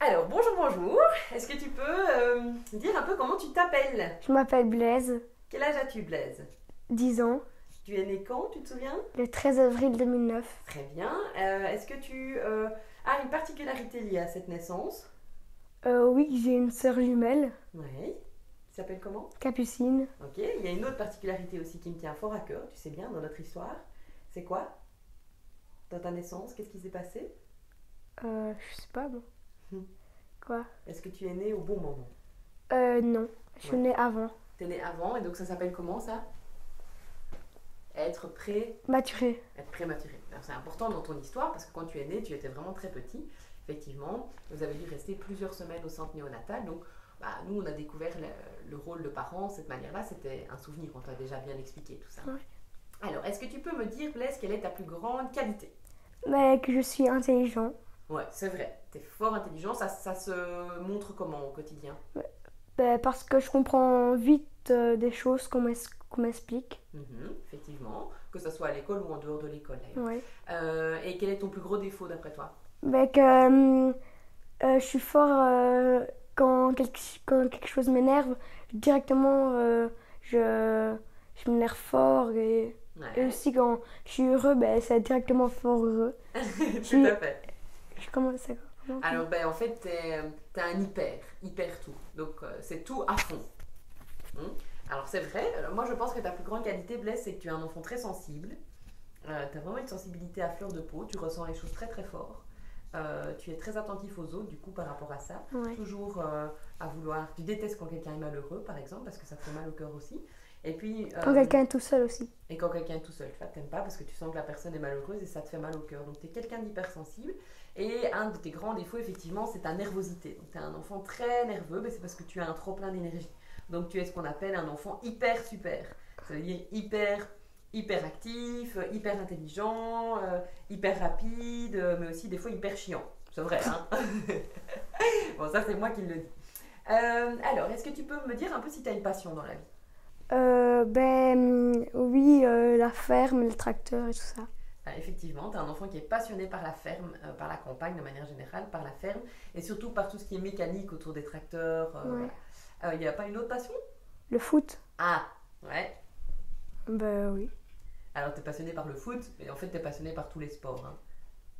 Alors, bonjour, bonjour. Est-ce que tu peux dire un peu comment tu t'appelles? Je m'appelle Blaise, Quel âge as-tu, Blaise? 10 ans, Tu es né quand, tu te souviens? le 13 avril 2009. Très bien. Est-ce que tu as une particularité liée à cette naissance? Oui, j'ai une sœur jumelle, Oui. Tu s'appelles comment? Capucine. Ok. Il y a une autre particularité aussi qui me tient fort à cœur, tu sais bien, dans notre histoire. C'est quoi? Dans ta naissance, qu'est-ce qui s'est passé? Je sais pas, bon. Hmm. Quoi? Est-ce que tu es né au bon moment? Non, je suis Ouais. née avant. T'es né avant et donc ça s'appelle comment ça? Être prêt. Maturée. Être prématuré. Alors, c'est important dans ton histoire parce que quand tu es né, tu étais vraiment très petit. Effectivement, vous avez dû rester plusieurs semaines au centre néonatal. Donc, nous, on a découvert le rôle de parents. Cette manière-là, c'était un souvenir. On t'a déjà bien expliqué tout ça. Ouais. Alors, est-ce que tu peux me dire, Blaise, quelle est ta plus grande qualité? Mais que je suis intelligent. Ouais, c'est vrai. Tu es fort intelligent. Ça se montre comment au quotidien? Parce que je comprends vite des choses qu'on m'explique. Effectivement. Que ce soit à l'école ou en dehors de l'école, d'ailleurs. Ouais. Et quel est ton plus gros défaut, d'après toi? Je suis fort quand quelque chose m'énerve. Directement, je m'énerve fort. Et Ouais, aussi quand je suis heureux, c'est directement fort heureux. Je tout suis... à fait. Comment ça comment on dit. Alors, en fait, t'es un hyper tout. Donc, c'est tout à fond. Hmm. Alors, c'est vrai. Moi, je pense que ta plus grande qualité, Blaise, c'est que tu es un enfant très sensible. Tu as vraiment une sensibilité à fleur de peau. Tu ressens les choses très, très fort. Tu es très attentif aux autres, du coup, par rapport à ça. Ouais. Toujours à vouloir. Tu détestes quand quelqu'un est malheureux, par exemple, parce que ça te fait mal au cœur aussi. Et puis, Quand quelqu'un est tout seul aussi. et quand quelqu'un est tout seul, tu vois, t'aimes pas parce que tu sens que la personne est malheureuse et ça te fait mal au cœur. Donc tu es quelqu'un d'hypersensible. Et un de tes grands défauts, effectivement, c'est ta nervosité. Donc tu es un enfant très nerveux, mais c'est parce que tu as un trop plein d'énergie. Donc tu es ce qu'on appelle un enfant hyper super. Ça veut dire hyper actif, hyper intelligent, hyper rapide, mais aussi des fois hyper chiant. C'est vrai, hein? Bon, ça c'est moi qui le dis. Alors, est-ce que tu peux me dire un peu si tu as une passion dans la vie? Oui, la ferme, le tracteur et tout ça. Effectivement, tu es un enfant qui est passionné par la ferme, par la campagne de manière générale, par la ferme, et surtout par tout ce qui est mécanique autour des tracteurs. Ouais. Il n'y a pas une autre passion? Le foot. Ah, ouais. Oui. Alors, tu es passionné par le foot, mais en fait, tu es passionné par tous les sports.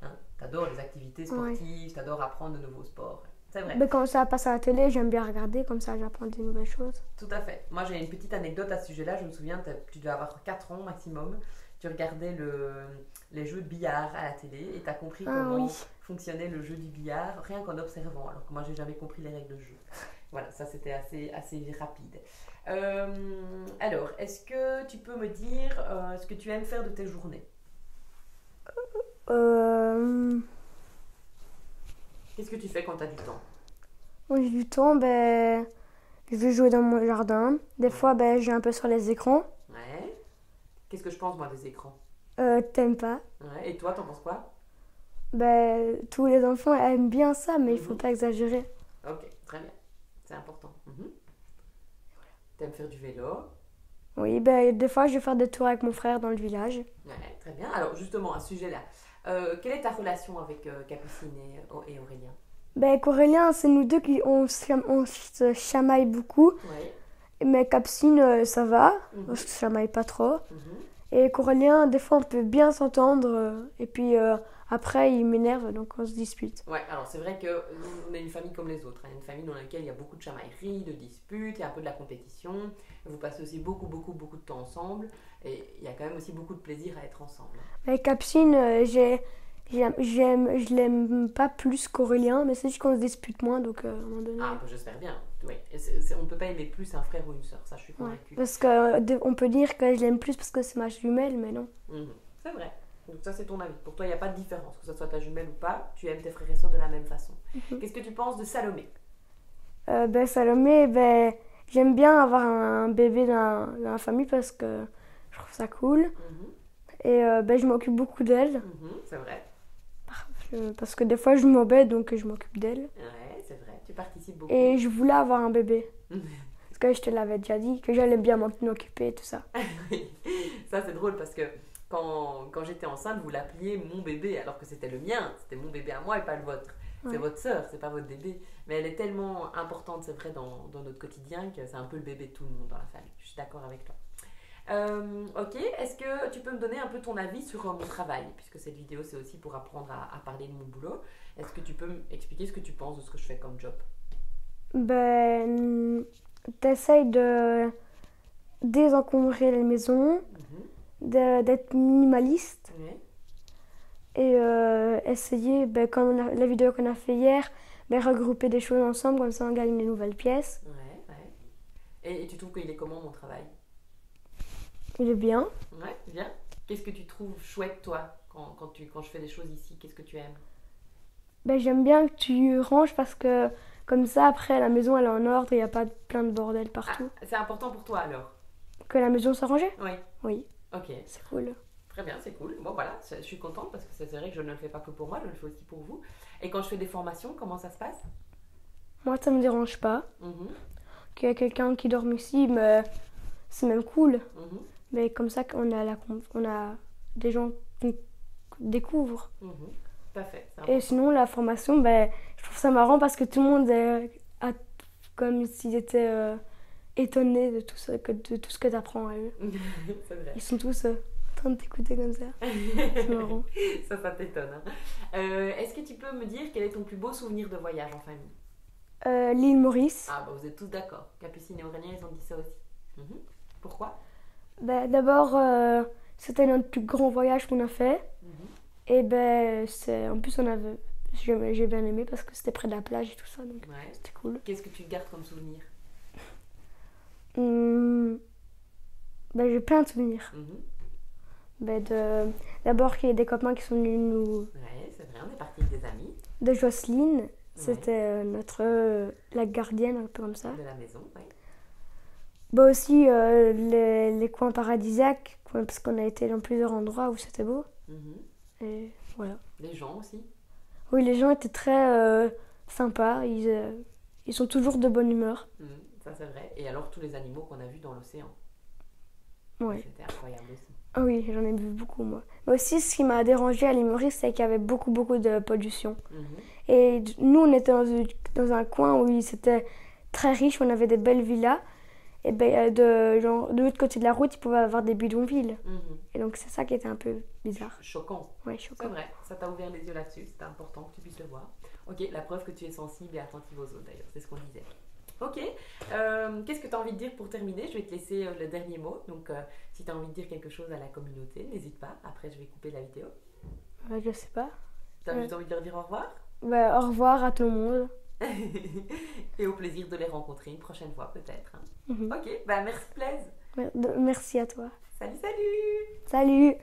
Hein. Tu adores les activités Ouais. sportives, tu adores apprendre de nouveaux sports. C'est vrai. Quand ça passe à la télé, j'aime bien regarder, comme ça j'apprends des nouvelles choses. Tout à fait. Moi, j'ai une petite anecdote à ce sujet-là. Je me souviens, tu devais avoir 4 ans maximum. Tu regardais les jeux de billard à la télé et tu as compris Ah comment oui. fonctionnait le jeu du billard rien qu'en observant. Alors que moi, j'ai jamais compris les règles de jeu. Voilà, ça c'était assez rapide. Alors, est-ce que tu peux me dire ce que tu aimes faire de tes journées? Euh, Qu'est-ce que tu fais quand tu as du temps? Quand j'ai du temps, je vais jouer dans mon jardin. Des fois, je vais un peu sur les écrans. Ouais. Qu'est-ce que je pense, moi, des écrans? T'aimes pas? Ouais. Et toi, t'en penses quoi? Tous les enfants aiment bien ça, mais il faut Mhm. pas exagérer. Ok, très bien. C'est important. T'aimes faire du vélo? Oui, des fois, je vais faire des tours avec mon frère dans le village. Ouais, très bien. Alors, justement, à ce sujet-là, quelle est ta relation avec Capucine et Aurélien? Avec Aurélien, c'est nous deux qui on se chamaille beaucoup. Ouais. Mais Capucine, ça va, on Mhm. se chamaille pas trop. Mhm. Et avec Aurélien, des fois, on peut bien s'entendre. Et puis après, il m'énerve, donc on se dispute. Ouais, alors c'est vrai que on est une famille comme les autres, hein. Une famille dans laquelle il y a beaucoup de chamailleries, de disputes, il y a un peu de la compétition. Vous passez aussi beaucoup de temps ensemble. Et il y a quand même aussi beaucoup de plaisir à être ensemble. Avec Capucine, je l'aime pas plus qu'Aurélien, mais c'est juste qu'on se dispute moins, donc à un moment donné. Ah, bah, j'espère bien. Oui. On ne peut pas aimer plus un frère ou une soeur, ça je suis Ouais. convaincue. Parce qu'on peut dire que je l'aime plus parce que c'est ma jumelle, mais non. C'est vrai. Donc ça c'est ton avis. Pour toi il n'y a pas de différence, que ce soit ta jumelle ou pas, tu aimes tes frères et soeurs de la même façon. Qu'est-ce que tu penses de Salomé? Salomé, j'aime bien avoir un bébé dans la famille parce que je trouve ça cool. Mhm. Et je m'occupe beaucoup d'elle. C'est vrai. Parce que des fois, je m'embête, donc je m'occupe d'elle. Ouais, c'est vrai. Tu participes beaucoup. Et je voulais avoir un bébé. Parce que je te l'avais déjà dit, que j'allais bien m'en occuper et tout ça. Oui. Ça c'est drôle parce que quand j'étais enceinte, vous l'appeliez mon bébé alors que c'était le mien, c'était mon bébé à moi et pas le vôtre. C'est Ouais. votre sœur, c'est pas votre bébé. Mais elle est tellement importante, c'est vrai, dans notre quotidien que c'est un peu le bébé de tout le monde dans la famille. Je suis d'accord avec toi. Ok, est-ce que tu peux me donner un peu ton avis sur mon travail? Puisque cette vidéo, c'est aussi pour apprendre à parler de mon boulot. Est-ce que tu peux m'expliquer ce que tu penses de ce que je fais comme job? Ben, t'essayes de désencombrer les maisons, Mhm. d'être minimaliste Ouais, et essayer, ben, comme la vidéo qu'on a fait hier, ben, regrouper des choses ensemble, comme ça on gagne des nouvelles pièces. ouais, ouais. Et tu trouves qu'il est comment mon travail? Il est bien. Ouais, bien. Qu'est-ce que tu trouves chouette, toi, quand je fais des choses ici? Qu'est-ce que tu aimes? Ben, j'aime bien que tu ranges parce que comme ça après la maison elle est en ordre, il n'y a pas plein de bordel Ah, partout. c'est important pour toi alors? Que la maison soit rangée? Oui. Oui, Ok, c'est cool. très bien, c'est cool. Bon, voilà, je suis contente parce que c'est vrai que je ne le fais pas que pour moi, je le fais aussi pour vous. Et quand je fais des formations, comment ça se passe? Moi ça me dérange pas Mhm, qu'il y ait quelqu'un qui dorme ici, mais c'est même cool. mhm, Mais comme ça on a des gens qui découvrent. mhm. Tout à fait, c'est Et important. sinon la formation, ben, je trouve ça marrant parce que tout le monde est comme s'ils étaient étonnés de tout, ça, de tout ce que tu apprends à eux. C'est vrai. Ils sont tous en train de t'écouter comme ça. C'est marrant. Ça t'étonne. Hein. Est-ce que tu peux me dire quel est ton plus beau souvenir de voyage en famille? L'île Maurice. Ah, bah vous êtes tous d'accord. Capucine et Aurélien, ils ont dit ça aussi. Mhm. Pourquoi? Ben, d'abord, c'était notre plus grand voyage qu'on a fait. Mhm. Et ben, en plus, j'ai bien aimé parce que c'était près de la plage et tout ça, donc Ouais. c'était cool. Qu'est-ce que tu gardes comme souvenir? Hum, ben, j'ai plein de souvenirs. Mhm. Ben, d'abord, qu'il y ait des copains qui sont venus nous. Ouais, c'est vrai, on est parti avec des amis De Jocelyne, c'était la gardienne, un peu comme ça. de la maison. Ouais. Ben aussi, les coins paradisiaques, parce qu'on a été dans plusieurs endroits où c'était beau. Mhm. Et voilà. Les gens aussi. Oui, les gens étaient très sympas. Ils sont toujours de bonne humeur. Mhm. Ça, c'est vrai. Et alors, tous les animaux qu'on a vus dans l'océan. Ouais. C'était incroyable aussi. Ah oui, j'en ai vu beaucoup, moi. Mais aussi, ce qui m'a dérangé à l'île Maurice, c'est qu'il y avait beaucoup, beaucoup de pollution. Mhm. Et nous, on était dans un coin où c'était très riche, on avait des belles villas. Et ben, de l'autre côté de la route, il pouvait y avoir des bidonvilles. Mhm. Et donc, c'est ça qui était un peu bizarre. Choquant. Ouais, C'est choquant. vrai, ça t'a ouvert les yeux là-dessus, c'était important que tu puisses le voir. Ok, la preuve que tu es sensible et attentive aux autres d'ailleurs, c'est ce qu'on disait. Ok, qu'est-ce que tu as envie de dire pour terminer? Je vais te laisser le dernier mot, donc si tu as envie de dire quelque chose à la communauté, n'hésite pas, après je vais couper la vidéo. Je sais pas. Tu as Ouais. juste envie de leur dire au revoir? Ben, au revoir à tout le monde. Et au plaisir de les rencontrer une prochaine fois peut-être. Hein. Mhm. Ok, bah merci Blaise. Merci à toi. Salut, salut! Salut!